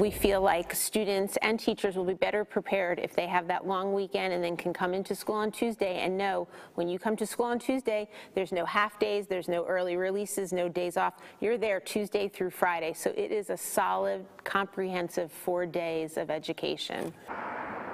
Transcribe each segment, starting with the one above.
We feel like students and teachers will be better prepared if they have that long weekend and then can come into school on Tuesday and know when you come to school on Tuesday, there's no half days, there's no early releases, no days off. You're there Tuesday through Friday. So it is a solid, comprehensive 4 days of education.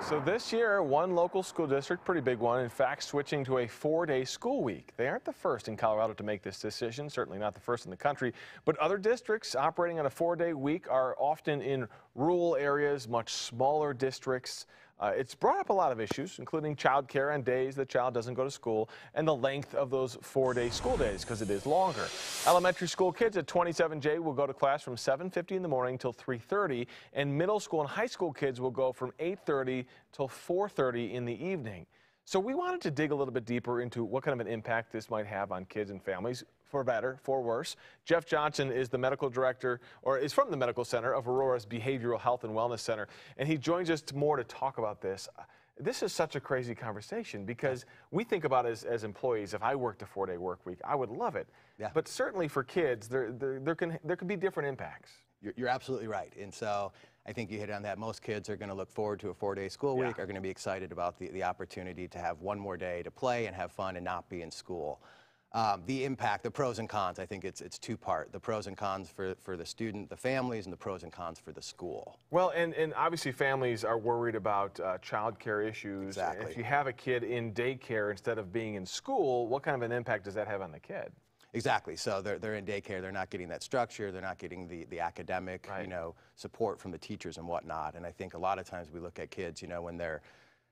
So this year, one local school district, pretty big one, in fact, switching to a 4-day school week. They aren't the first in Colorado to make this decision, certainly not the first in the country, but other districts operating on a 4-day week are often in rural areas, much smaller districts. It's brought up a lot of issues, including childcare and days the child doesn't go to school, and the length of those 4-day school days, because it is longer. Elementary school kids at 27J will go to class from 7:50 in the morning till 3:30, and middle school and high school kids will go from 8:30 till 4:30 in the evening. So we wanted to dig a little bit deeper into what kind of an impact this might have on kids and families, for better, for worse. Jeff Johnson is the medical director, or is from the Medical Center of Aurora's Behavioral Health and Wellness Center, and he joins us more to talk about this. This is such a crazy conversation because we think about as employees, if I worked a 4-day work week, I would love it. Yeah. But certainly for kids, there can be different impacts. You're absolutely right. And so I think you hit on that. Most kids are going to look forward to a 4-day school week, are going to be excited about the opportunity to have one more day to play and have fun and not be in school. The impact, the pros and cons, I think it's two-part. The pros and cons for the student, the families, and the pros and cons for the school. Well, and obviously families are worried about child care issues. Exactly. If you have a kid in daycare instead of being in school, what kind of an impact does that have on the kid? Exactly. So they're in daycare. They're not getting that structure. They're not getting the academic, support from the teachers and whatnot. And I think a lot of times we look at kids, when they're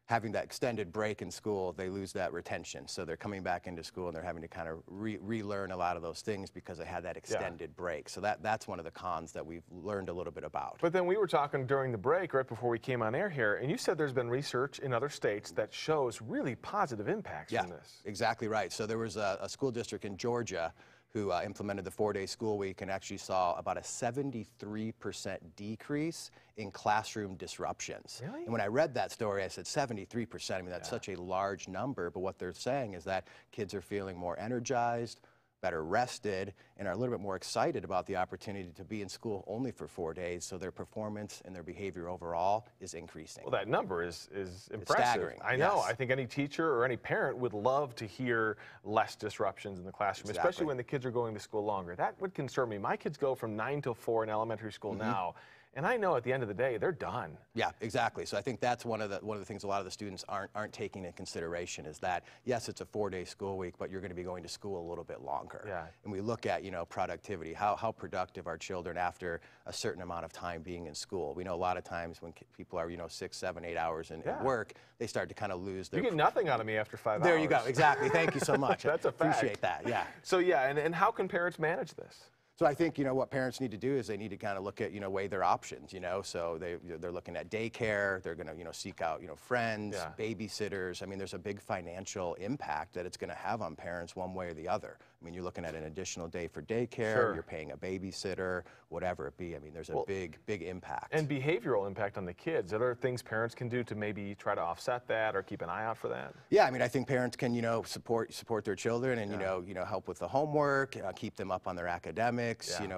having that extended break in school, they lose that retention. So they're coming back into school and they're having to kind of relearn a lot of those things because they had that extended break. So that's one of the cons that we've learned a little bit about. But then we were talking during the break, right before we came on air here, and you said there's been research in other states that shows really positive impacts from this. Exactly right. So there was a school district in Georgia who implemented the 4-day school week and actually saw about a 73% decrease in classroom disruptions. Really? And when I read that story, I said 73%. I mean, that's such a large number, but what they're saying is that kids are feeling more energized, better rested, and are a little bit more excited about the opportunity to be in school only for 4 days, so their performance and their behavior overall is increasing. Well, that number is impressive. It's staggering. I know. I think any teacher or any parent would love to hear less disruptions in the classroom, especially when the kids are going to school longer. That would concern me. My kids go from 9 till 4 in elementary school now. And I know at the end of the day, they're done. Yeah, exactly. So I think that's one of the things a lot of the students aren't taking into consideration is that, yes, it's a 4-day school week, but you're going to be going to school a little bit longer. Yeah. And we look at, productivity, how productive are children after a certain amount of time being in school. We know a lot of times when people are, 6, 7, 8 hours in work, they start to kind of lose their... You get nothing out of me after 5 hours. There you go. Exactly. Thank you so much. That's a fact. Appreciate that. Yeah. So, and how can parents manage this? So I think, what parents need to do is they need to kind of look at, weigh their options, so they're looking at daycare, they're going to, seek out, friends, babysitters. I mean, there's a big financial impact that it's going to have on parents one way or the other. I mean, you're looking at an additional day for daycare, you're paying a babysitter, whatever it be. I mean, there's a big impact. And behavioral impact on the kids. Are there things parents can do to maybe try to offset that or keep an eye out for that? Yeah, I mean, I think parents can, support their children and, help with the homework, keep them up on their academics.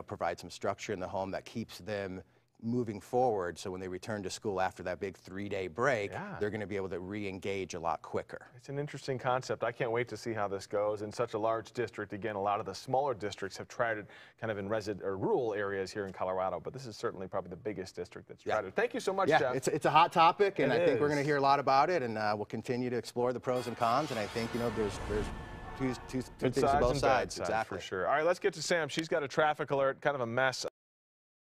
Provide some structure in the home that keeps them moving forward, so when they return to school after that big 3-day break, they're going to be able to re-engage a lot quicker. It's an interesting concept. I can't wait to see how this goes. In such a large district, again, a lot of the smaller districts have tried it kind of in rural areas here in Colorado, but this is certainly probably the biggest district that's tried it. Thank you so much, Jeff. It's a hot topic, and I think we're going to hear a lot about it, and we'll continue to explore the pros and cons, and I think, there's two things on both sides. Exactly. For sure. All right, let's get to Sam. She's got a traffic alert, kind of a mess.